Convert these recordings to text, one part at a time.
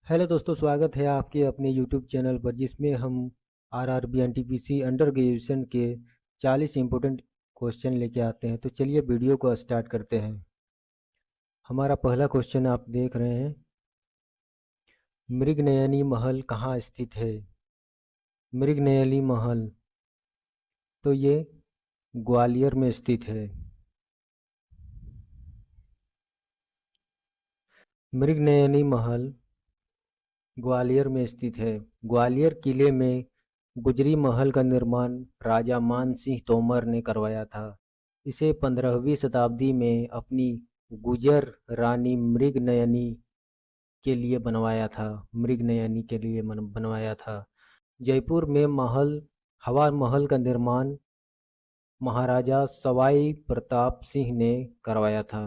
Hello दोस्तों, स्वागत है आपके अपने यूट्यूब चैनल पर जिसमें हम आरआरबी एनटीपीसी अंडर ग्रेजुएशन के 40 इम्पोर्टेंट क्वेश्चन लेके आते हैं। तो चलिए वीडियो को स्टार्ट करते हैं। हमारा पहला क्वेश्चन आप देख रहे हैं, मृगनयनी महल कहाँ स्थित है। मृगनयनी महल तो ये ग्वालियर में स्थित है। मृगनयनी महल ग्वालियर में स्थित है। ग्वालियर किले में गुजरी महल का निर्माण राजा मान सिंह तोमर ने करवाया था। इसे 15वीं शताब्दी में अपनी गुजर रानी मृगनयनी के लिए बनवाया था। जयपुर में हवा महल का निर्माण महाराजा सवाई प्रताप सिंह ने करवाया था।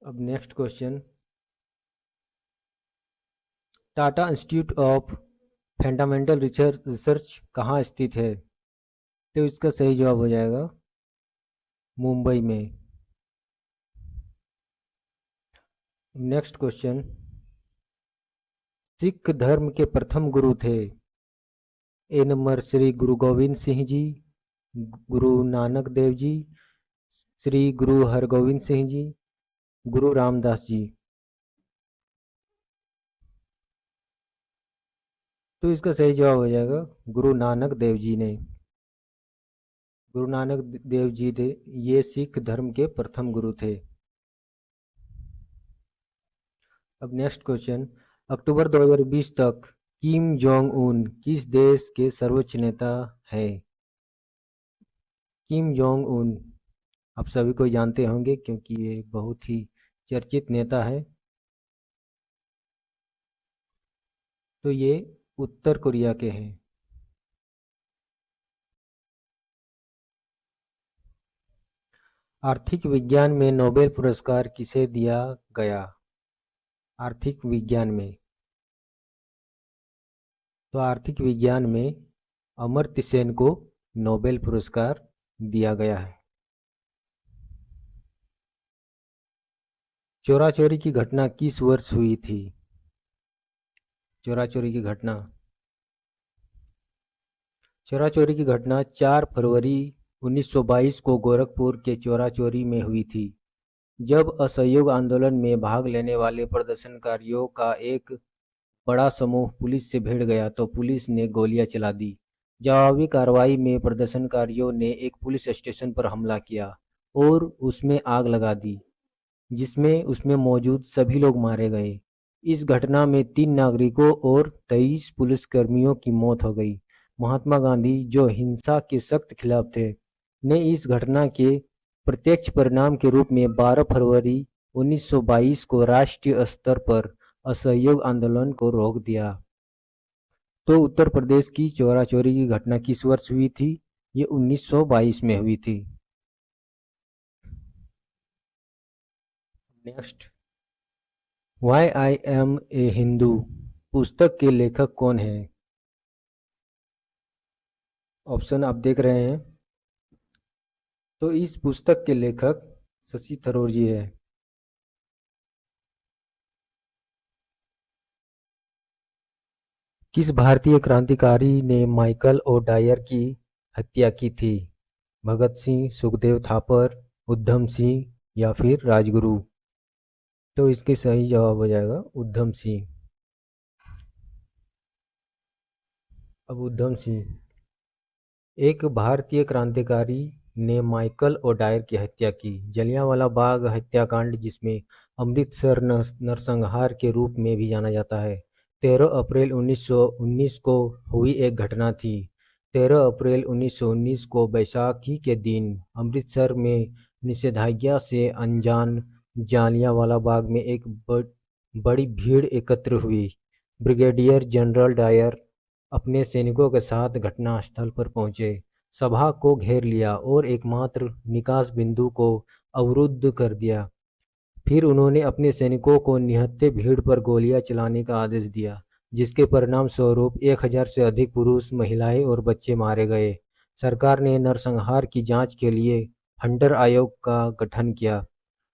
अब next question, Tata institute of fundamental research कहाँ स्थित है। तो इसका सही जवाब हो जाएगा मुंबई में। नेक्स्ट क्वेश्चन, सिख धर्म के प्रथम गुरु थे। ए नंबर श्री गुरु गोविंद सिंह जी, गुरु नानक देव जी, श्री गुरु हरगोविंद सिंह जी, गुरु रामदास जी। तो इसका सही जवाब हो जाएगा गुरु नानक देव जी ने। गुरु नानक देव जी थे, ये सिख धर्म के प्रथम गुरु थे। अब नेक्स्ट क्वेश्चन, अक्टूबर 2020 तक किम जोंग उन किस देश के सर्वोच्च नेता है। किम जोंग उन आप सभी को जानते होंगे क्योंकि ये बहुत ही चर्चित नेता है। तो ये उत्तर कोरिया के हैं। आर्थिक विज्ञान में नोबेल पुरस्कार किसे दिया गया। आर्थिक विज्ञान में, तो आर्थिक विज्ञान में अमर्त्य सेन को नोबेल पुरस्कार दिया गया है। चोरा चोरी की घटना किस वर्ष हुई थी। चोरा चोरी की घटना 4 फरवरी 1922 को गोरखपुर के चोरा चोरी में हुई थी, जब असहयोग आंदोलन में भाग लेने वाले प्रदर्शनकारियों का एक बड़ा समूह पुलिस से भिड़ गया तो पुलिस ने गोलियां चला दी। जवाबी कार्रवाई में प्रदर्शनकारियों ने एक पुलिस स्टेशन पर हमला किया और उसमें आग लगा दी, जिसमें उसमें मौजूद सभी लोग मारे गए। इस घटना में 3 नागरिकों और 23 पुलिसकर्मियों की मौत हो गई। महात्मा गांधी, जो हिंसा के सख्त खिलाफ थे, ने इस घटना के प्रत्यक्ष परिणाम के रूप में 12 फरवरी 1922 को राष्ट्रीय स्तर पर असहयोग आंदोलन को रोक दिया। तो उत्तर प्रदेश की चोरा चोरी की घटना किस वर्ष हुई थी। ये 1922 में हुई थी। Next, why I am a Hindu पुस्तक के लेखक कौन है। ऑप्शन आप देख रहे हैं। तो इस पुस्तक के लेखक शशि थरूर जी है। किस भारतीय क्रांतिकारी ने माइकल ओ डायर की हत्या की थी। भगत सिंह, सुखदेव थापर, उधम सिंह या फिर राजगुरु। तो इसके सही जवाब हो जाएगा उधम सिंह। अब उधम सिंह, एक भारतीय क्रांतिकारी ने माइकल ओ डायर की हत्या की। जलियांवाला बाग हत्याकांड, जिसमें अमृतसर नरसंहार के रूप में भी जाना जाता है, 13 अप्रैल 1919 को हुई एक घटना थी। 13 अप्रैल 1919 को बैसाखी के दिन अमृतसर में निषेधाज्ञा से अनजान जलियांवाला बाग में एक बड़ी भीड़ एकत्र हुई। ब्रिगेडियर जनरल डायर अपने सैनिकों के साथ घटनास्थल पर पहुंचे, सभा को घेर लिया और एकमात्र निकास बिंदु को अवरुद्ध कर दिया। फिर उन्होंने अपने सैनिकों को निहत्थे भीड़ पर गोलियां चलाने का आदेश दिया, जिसके परिणाम स्वरूप 1000 से अधिक पुरुष, महिलाएं और बच्चे मारे गए। सरकार ने नरसंहार की जांच के लिए हंटर आयोग का गठन किया।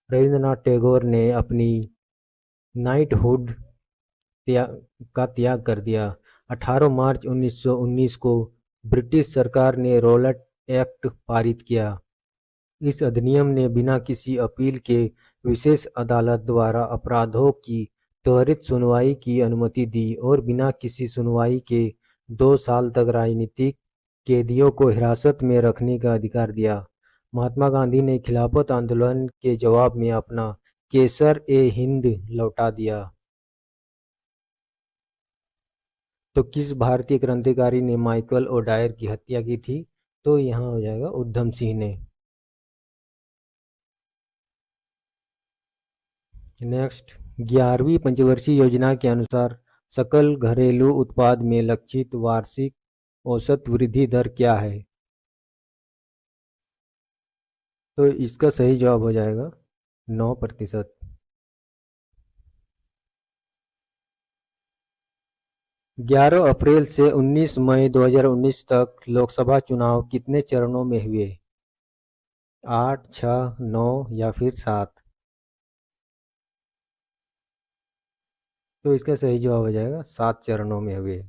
रविंद्रनाथ टैगोर ने अपनी नाइटहुड का त्याग कर दिया। 18 मार्च 1919 को ब्रिटिश सरकार ने रॉलेट एक्ट पारित किया। इस अधिनियम ने बिना किसी अपील के विशेष अदालत द्वारा अपराधों की त्वरित सुनवाई की अनुमति दी और बिना किसी सुनवाई के 2 साल तक राजनीतिक कैदियों को हिरासत में रखने का अधिकार दिया। महात्मा गांधी ने खिलाफत आंदोलन के जवाब में अपना केसर-ए-हिंद लौटा दिया। तो किस भारतीय क्रांतिकारी ने माइकल ओडायर की हत्या की थी? तो यहाँ हो जाएगा उधम सिंह ने। नेक्स्ट, 11वीं पंचवर्षीय योजना के अनुसार सकल घरेलू उत्पाद में लक्षित वार्षिक औसत वृद्धि दर क्या है? तो इसका सही जवाब हो जाएगा 9%। 11 अप्रैल से 19 मई 2019 तक लोकसभा चुनाव कितने चरणों में हुए? 8, 6, 9 या फिर 7? तो इसका सही जवाब हो जाएगा 7 चरणों में हुए।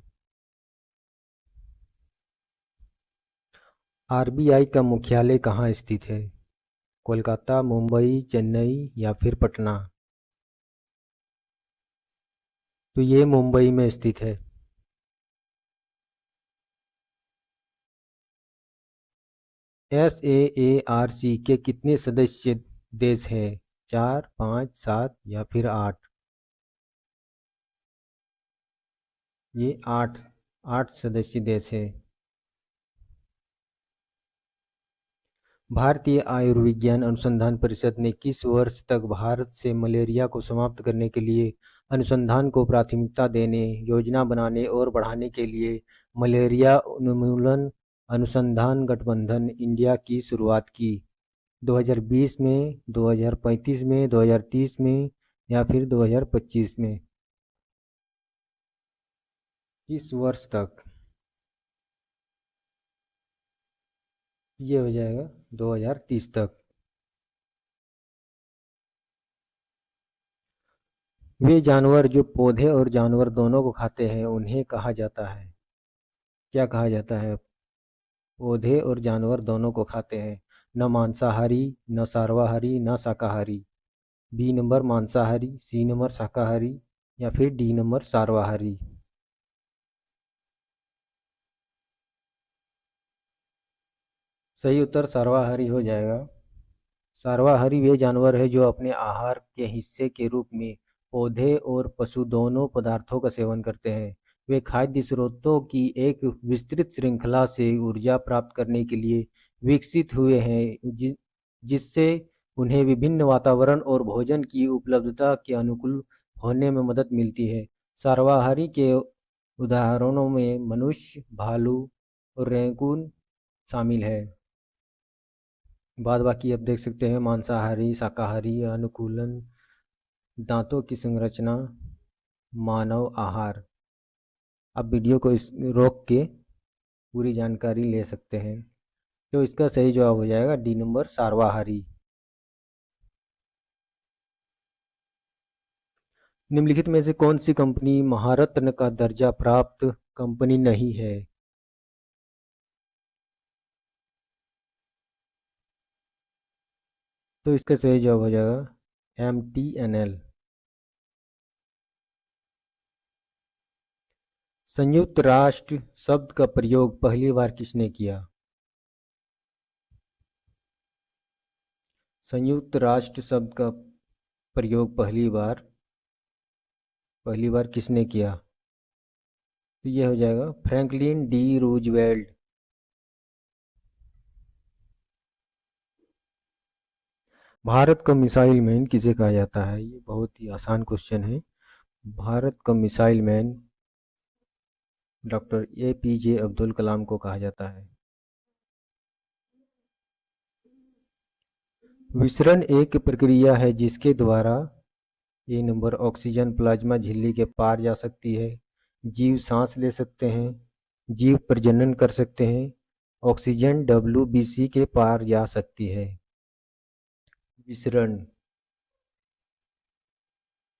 आरबीआई का मुख्यालय कहाँ स्थित है? कोलकाता, मुंबई, चेन्नई या फिर पटना? तो ये मुंबई में स्थित है। SAARC के कितने सदस्य देश हैं? 4, 5, 7 या फिर 8? ये 8 सदस्य देश है। भारतीय आयुर्विज्ञान अनुसंधान परिषद ने किस वर्ष तक भारत से मलेरिया को समाप्त करने के लिए अनुसंधान को प्राथमिकता देने, योजना बनाने और बढ़ाने के लिए मलेरिया उन्मूलन अनुसंधान गठबंधन इंडिया की शुरुआत की? 2020 में, 2035 में, 2030 में या फिर 2025 में? किस वर्ष तक? ये हो जाएगा 2030 तक। वे जानवर जो पौधे और जानवर दोनों को खाते हैं उन्हें कहा जाता है? क्या कहा जाता है? पौधे और जानवर दोनों को खाते हैं। न मांसाहारी, न सर्वाहारी, न शाकाहारी। बी नंबर मांसाहारी, सी नंबर शाकाहारी या फिर डी नंबर सर्वाहारी। सही उत्तर सर्वाहारी हो जाएगा। सर्वाहारी वे जानवर हैं जो अपने आहार के हिस्से के रूप में पौधे और पशु दोनों पदार्थों का सेवन करते हैं। वे खाद्य स्रोतों की एक विस्तृत श्रृंखला से ऊर्जा प्राप्त करने के लिए विकसित हुए हैं, जिससे उन्हें विभिन्न वातावरण और भोजन की उपलब्धता के अनुकूल होने में मदद मिलती है। सर्वाहारी के उदाहरणों में मनुष्य, भालू और रैकून शामिल है। बाद बाकी आप देख सकते हैं मांसाहारी, शाकाहारी, अनुकूलन, दांतों की संरचना, मानव आहार। आप वीडियो को रोक के पूरी जानकारी ले सकते हैं। तो इसका सही जवाब हो जाएगा डी नंबर सर्वाहारी। निम्नलिखित में से कौन सी कंपनी महारत्न का दर्जा प्राप्त कंपनी नहीं है? तो इसका सही जवाब हो जाएगा MTNL। संयुक्त राष्ट्र शब्द का प्रयोग पहली बार किसने किया? संयुक्त राष्ट्र शब्द का प्रयोग पहली बार किसने किया? तो यह हो जाएगा फ्रैंकलिन डी रूजवेल्ट। भारत का मिसाइल मैन किसे कहा जाता है? ये बहुत ही आसान क्वेश्चन है। भारत का missile man doctor APJ Abdul Kalam को कहा जाता है। विसरण एक प्रक्रिया है जिसके द्वारा ए नंबर ऑक्सीजन प्लाज्मा झिल्ली के पार जा सकती है, जीव सांस ले सकते हैं, जीव प्रजनन कर सकते हैं, ऑक्सीजन WBC के पार जा सकती है। विसरण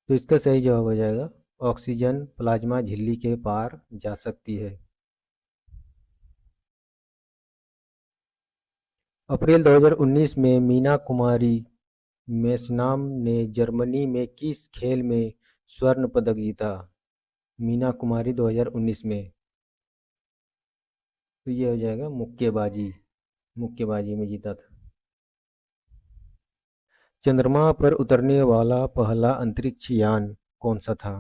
तो इसका सही जवाब हो जाएगा ऑक्सीजन प्लाज्मा झिल्ली के पार जा सकती है। अप्रैल 2019 में मीना कुमारी मेसनाम ने जर्मनी में किस खेल में स्वर्ण पदक जीता? मीना कुमारी 2019 में। तो ये हो जाएगा मुक्केबाजी, मुक्केबाजी में जीता था। चंद्रमा पर उतरने वाला पहला अंतरिक्ष यान कौन सा था?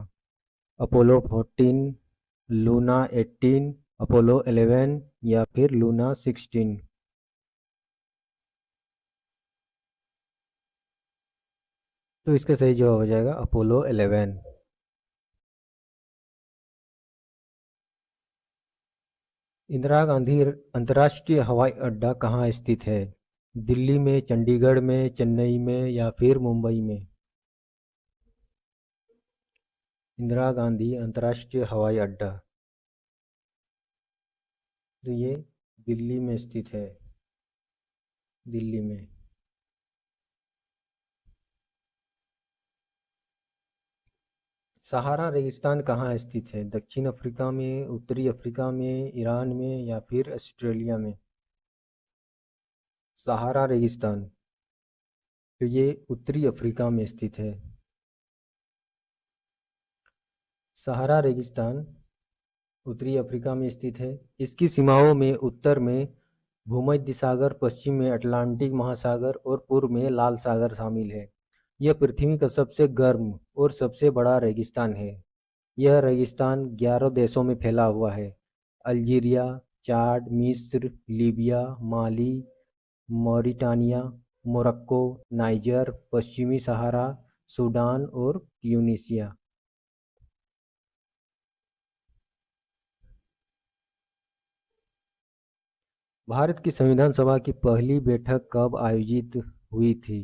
अपोलो 14, लूना 18, अपोलो 11 या फिर लूना 16? तो इसका सही जवाब हो जाएगा अपोलो 11। इंदिरा गांधी अंतर्राष्ट्रीय हवाई अड्डा कहाँ स्थित है? दिल्ली में, चंडीगढ़ में, चेन्नई में या फिर मुंबई में? इंदिरा गांधी अंतर्राष्ट्रीय हवाई अड्डा, तो ये दिल्ली में स्थित है, दिल्ली में। सहारा रेगिस्तान कहाँ स्थित है? दक्षिण अफ्रीका में, उत्तरी अफ्रीका में, ईरान में या फिर ऑस्ट्रेलिया में? सहारा रेगिस्तान, तो ये उत्तरी अफ्रीका में स्थित है। सहारा रेगिस्तान उत्तरी अफ्रीका में स्थित है। इसकी सीमाओं में उत्तर में भूमध्य सागर, पश्चिम में अटलांटिक महासागर और पूर्व में लाल सागर शामिल है। यह पृथ्वी का सबसे गर्म और सबसे बड़ा रेगिस्तान है। यह रेगिस्तान 11 देशों में फैला हुआ है: अल्जीरिया, चाड, मिस्र, लीबिया, माली, मॉरिटानिया, मोरक्को, नाइजर, पश्चिमी सहारा, सूडान और ट्यूनीशिया। भारत की संविधान सभा की पहली बैठक कब आयोजित हुई थी?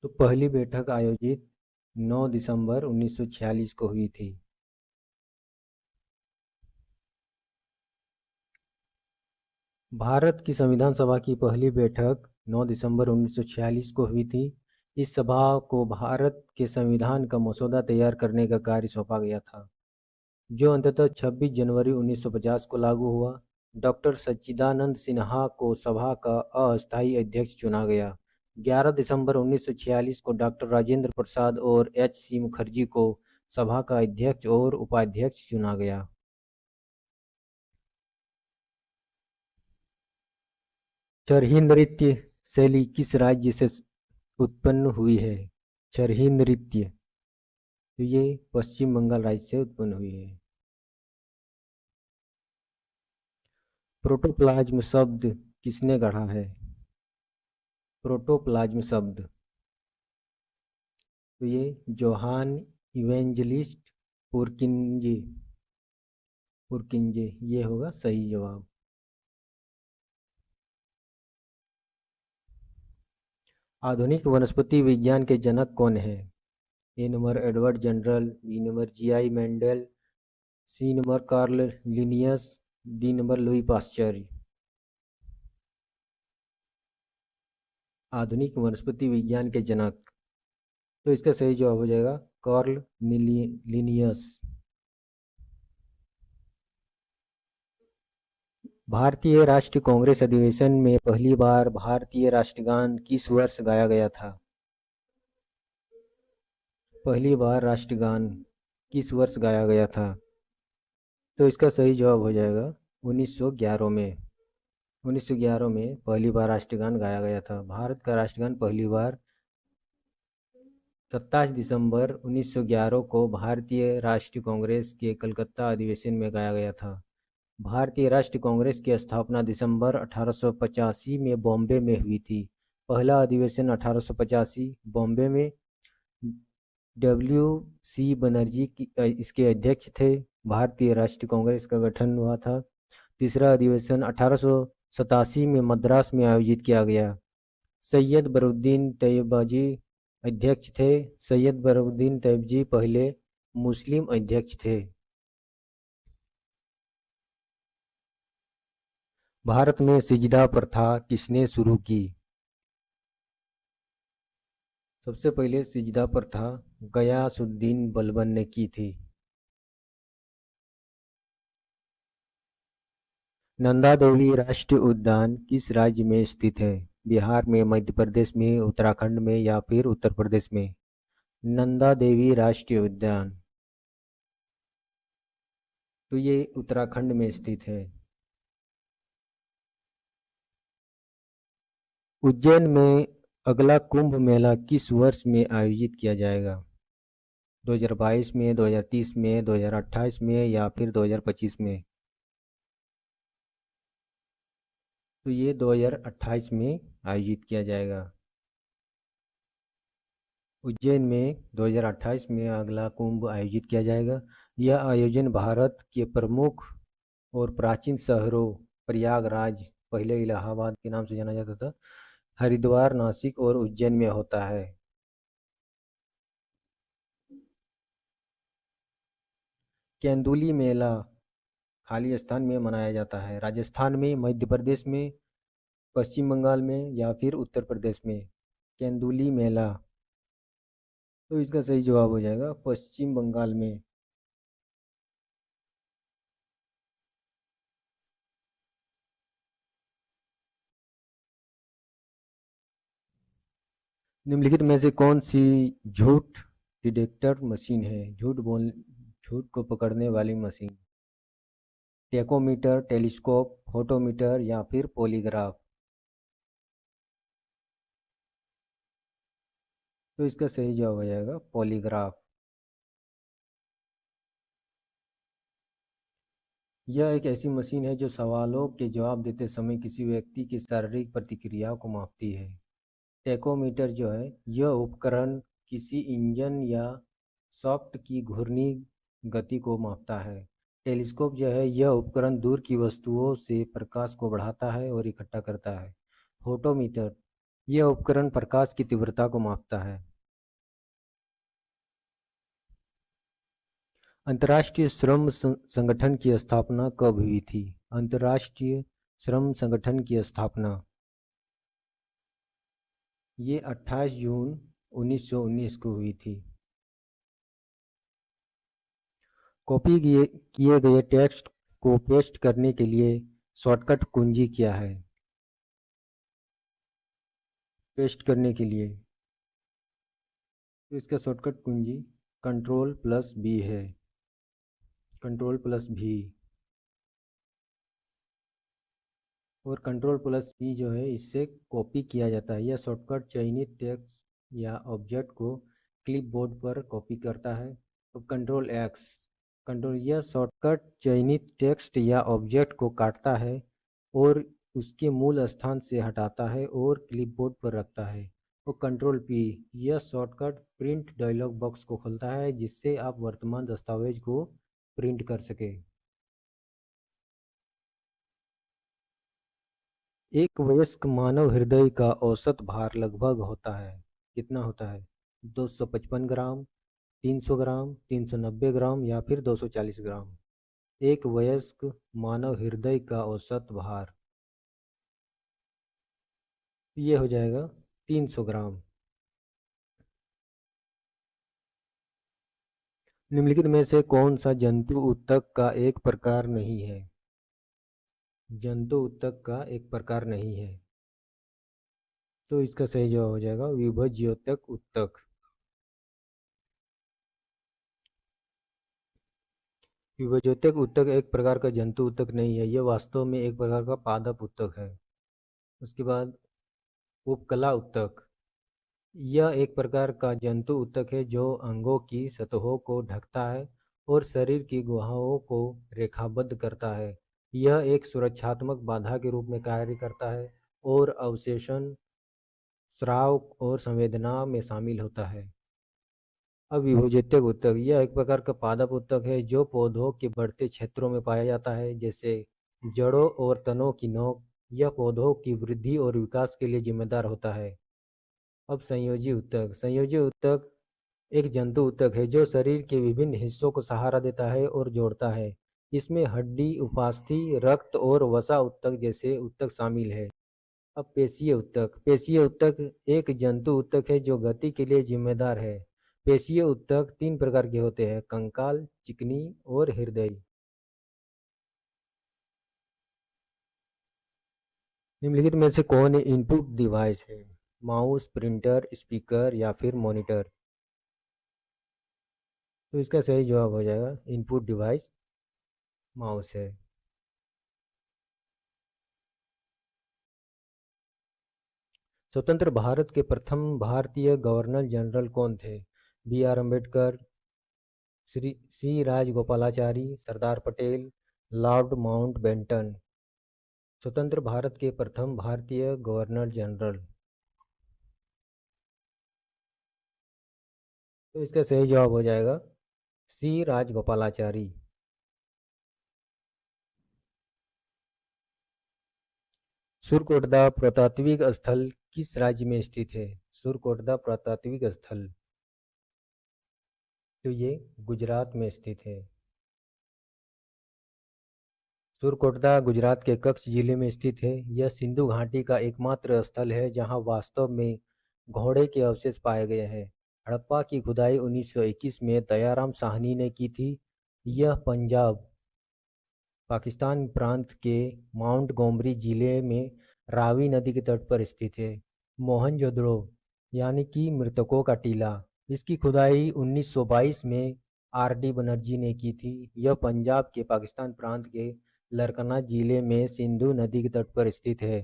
तो पहली बैठक आयोजित 9 दिसंबर 1946 को हुई थी। भारत की संविधान सभा की पहली बैठक 9 दिसंबर 1946 को हुई थी। इस सभा को भारत के संविधान का मसौदा तैयार करने का कार्य सौंपा गया था, जो अंततः 26 जनवरी 1950 को लागू हुआ। डॉक्टर सच्चिदानंद सिन्हा को सभा का अस्थायी अध्यक्ष चुना गया। 11 दिसंबर 1946 को डॉक्टर राजेंद्र प्रसाद और एच.सी. मुखर्जी को सभा का अध्यक्ष और उपाध्यक्ष चुना गया। चरही नृत्य शैली किस राज्य से उत्पन्न हुई है? चरही नृत्य, तो ये पश्चिम बंगाल राज्य से उत्पन्न हुई है। प्रोटोप्लाज्म शब्द किसने गढ़ा है? प्रोटोप्लाज्म शब्द, तो ये जोहान इवेंजलिस्ट पुरकिंजे, पुरकिंजे ये होगा सही जवाब। आधुनिक वनस्पति विज्ञान के जनक कौन है? A number Edward Jenner, B number GI Mendel, C number Carl Linnaeus, D number Louis Pasteur. आधुनिक वनस्पति विज्ञान के जनक, तो इसका सही जवाब हो जाएगा कार्ल लिनियस। भारतीय राष्ट्रीय कांग्रेस अधिवेशन में पहली बार भारतीय राष्ट्रगान किस वर्ष गाया गया था? पहली बार राष्ट्रगान किस वर्ष गाया गया था? तो इसका सही जवाब हो जाएगा 1911 में। 1911 में पहली बार राष्ट्रगान गाया गया था। भारत का राष्ट्रगान पहली बार 27 दिसंबर 1911 को भारतीय राष्ट्रीय कांग्रेस के कलकत्ता अधिवेशन में गाया गया था। भारतीय राष्ट्रीय कांग्रेस की स्थापना दिसंबर 1885 में बॉम्बे में हुई थी। पहला अधिवेशन 1885 बॉम्बे में। डब्ल्यू.सी. बनर्जी इसके अध्यक्ष थे। भारतीय राष्ट्रीय कांग्रेस का गठन हुआ था। तीसरा अधिवेशन 1887 में मद्रास में आयोजित किया गया। सैयद बरूद्दीन तैयबाजी अध्यक्ष थे। सैयद बरूद्दीन तैयबजी पहले मुस्लिम अध्यक्ष थे। भारत में सिजदा प्रथा किसने शुरू की? सबसे पहले सिजदा प्रथा गयासुद्दीन बलबन ने की थी। नंदा देवी राष्ट्रीय उद्यान किस राज्य में स्थित है? बिहार में, मध्य प्रदेश में, उत्तराखंड में या फिर उत्तर प्रदेश में? नंदा देवी राष्ट्रीय उद्यान, तो ये उत्तराखंड में स्थित है। उज्जैन में अगला कुंभ मेला किस वर्ष में आयोजित किया जाएगा? 2022 में, 2030 में, 2028 में या फिर 2025 में? तो ये 2028 में आयोजित किया जाएगा। उज्जैन में 2028 में अगला कुंभ आयोजित किया जाएगा। यह आयोजन भारत के प्रमुख और प्राचीन शहरों प्रयागराज, पहले इलाहाबाद के नाम से जाना जाता था, हरिद्वार, नासिक और उज्जैन में होता है। केंदुली मेला खाली स्थान में मनाया जाता है? राजस्थान में, मध्य प्रदेश में, पश्चिम बंगाल में या फिर उत्तर प्रदेश में? केंदुली मेला, तो इसका सही जवाब हो जाएगा पश्चिम बंगाल में। निम्नलिखित में से कौन सी झूठ डिटेक्टर मशीन है? झूठ को पकड़ने वाली मशीन? टेकोमीटर, टेलीस्कोप, फोटोमीटर या फिर पॉलीग्राफ? तो इसका सही जवाब हो जाएगा पॉलीग्राफ। यह एक ऐसी मशीन है जो सवालों के जवाब देते समय किसी व्यक्ति की शारीरिक प्रतिक्रिया को मापती है। टेकोमीटर जो है, यह उपकरण किसी इंजन या शाफ्ट की घूर्णी गति को मापता है। टेलीस्कोप जो है, यह उपकरण दूर की वस्तुओं से प्रकाश को बढ़ाता है और इकट्ठा करता है। फोटोमीटर, यह उपकरण प्रकाश की तीव्रता को मापता है। अंतर्राष्ट्रीय श्रम संगठन की स्थापना कब हुई थी? अंतर्राष्ट्रीय श्रम संगठन की स्थापना ये 28 जून 1919 को हुई थी। कॉपी किए गए टेक्स्ट को पेस्ट करने के लिए शॉर्टकट कुंजी क्या है? पेस्ट करने के लिए तो इसका शॉर्टकट कुंजी Ctrl+V है। Ctrl+V और Ctrl+C जो है, इससे कॉपी किया जाता है। यह शॉर्टकट चयनित टेक्स्ट या ऑब्जेक्ट को क्लिपबोर्ड पर कॉपी करता है। तो यह शॉर्टकट चयनित टेक्स्ट या ऑब्जेक्ट को काटता है और उसके मूल स्थान से हटाता है और क्लिपबोर्ड पर रखता है। तो Ctrl+P, यह शॉर्टकट प्रिंट डायलॉग बॉक्स को खोलता है जिससे आप वर्तमान दस्तावेज को प्रिंट कर सके। एक वयस्क मानव हृदय का औसत भार लगभग होता है, कितना होता है? 255 ग्राम, 300 ग्राम, 390 ग्राम या फिर 240 ग्राम? एक वयस्क मानव हृदय का औसत भार ये हो जाएगा 300 ग्राम। निम्नलिखित में से कौन सा जंतु ऊतक का एक प्रकार नहीं है? जंतु ऊतक का एक प्रकार नहीं है, तो इसका सही जवाब हो जाएगा विभज्योतक ऊतक। विभज्योतक ऊतक एक प्रकार का जंतु ऊतक नहीं है, यह वास्तव में एक प्रकार का पादप ऊतक है। उसके बाद उपकला ऊतक, यह एक प्रकार का जंतु ऊतक है जो अंगों की सतहों को ढकता है और शरीर की गुहाओं को रेखाबद्ध करता है। यह एक सुरक्षात्मक बाधा के रूप में कार्य करता है और अवशेषण, स्राव और संवेदना में शामिल होता है। अब विभज्योतक ऊतक, यह एक प्रकार का पादप ऊतक है जो पौधों के बढ़ते क्षेत्रों में पाया जाता है, जैसे जड़ों और तनों की नोक। यह पौधों की वृद्धि और विकास के लिए जिम्मेदार होता है। अब संयोजी ऊतक, संयोजी ऊतक एक जंतु ऊतक है जो शरीर के विभिन्न हिस्सों को सहारा देता है और जोड़ता है। इसमें हड्डी, उपास्थि, रक्त और वसा ऊतक जैसे ऊतक शामिल है। अब पेशीय ऊतक। पेशीय ऊतक एक जंतु ऊतक है जो गति के लिए जिम्मेदार है। पेशीय ऊतक 3 प्रकार के होते हैं, कंकाल, चिकनी और हृदय। निम्नलिखित में से कौन इनपुट डिवाइस है? माउस, प्रिंटर, स्पीकर या फिर मॉनिटर? तो इसका सही जवाब हो जाएगा इनपुट डिवाइस माउस है। स्वतंत्र भारत के प्रथम भारतीय गवर्नर जनरल कौन थे? B R Ambedkar, Shri C Rajagopalachari, Sardar Patel, lord Mountbatten. स्वतंत्र भारत के प्रथम भारतीय गवर्नर जनरल। तो इसका सही जवाब हो जाएगा सी राजगोपालाचारी। सुरकोटदा पुरातात्विक स्थल किस राज्य में स्थित है? सुरकोटदा पुरातात्विक स्थल, तो ये गुजरात में स्थित है। सुरकोटदा गुजरात के कच्छ जिले में स्थित है। यह सिंधु घाटी का एकमात्र स्थल है जहां वास्तव में घोड़े के अवशेष पाए गए हैं। हड़प्पा की खुदाई 1921 में दयाराम साहनी ने की थी। यह पंजाब पाकिस्तान प्रांत के माउंट गोमरी जिले में रावी नदी के तट पर स्थित है। मोहनजोदड़ो यानी कि मृतकों का टीला, इसकी खुदाई 1922 में आर डी बनर्जी ने की थी। यह पंजाब के पाकिस्तान प्रांत के लरकना जिले में सिंधु नदी के तट पर स्थित है।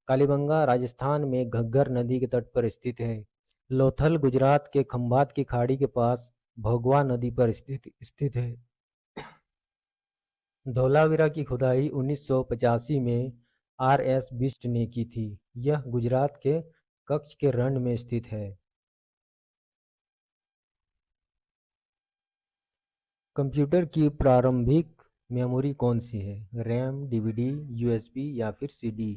कालीबंगा राजस्थान में घग्गर नदी के तट पर स्थित है। लोथल गुजरात के खंभात की खाड़ी के पास भोगवा नदी पर स्थित है। धौलावीरा की खुदाई 1985 में आर एस बिष्ट ने की थी। यह गुजरात के कच्छ के रण में स्थित है। कंप्यूटर की प्रारंभिक मेमोरी कौन सी है? रैम, डीवीडी, यूएसबी या फिर सीडी?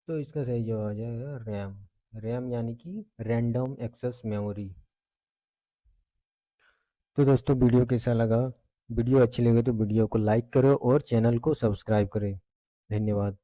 तो इसका सही जवाब आ जाएगा रैम। रैम यानी कि रैंडम एक्सेस मेमोरी। तो दोस्तों वीडियो कैसा लगा? वीडियो अच्छी लगे तो वीडियो को लाइक करो और चैनल को सब्सक्राइब करें। धन्यवाद।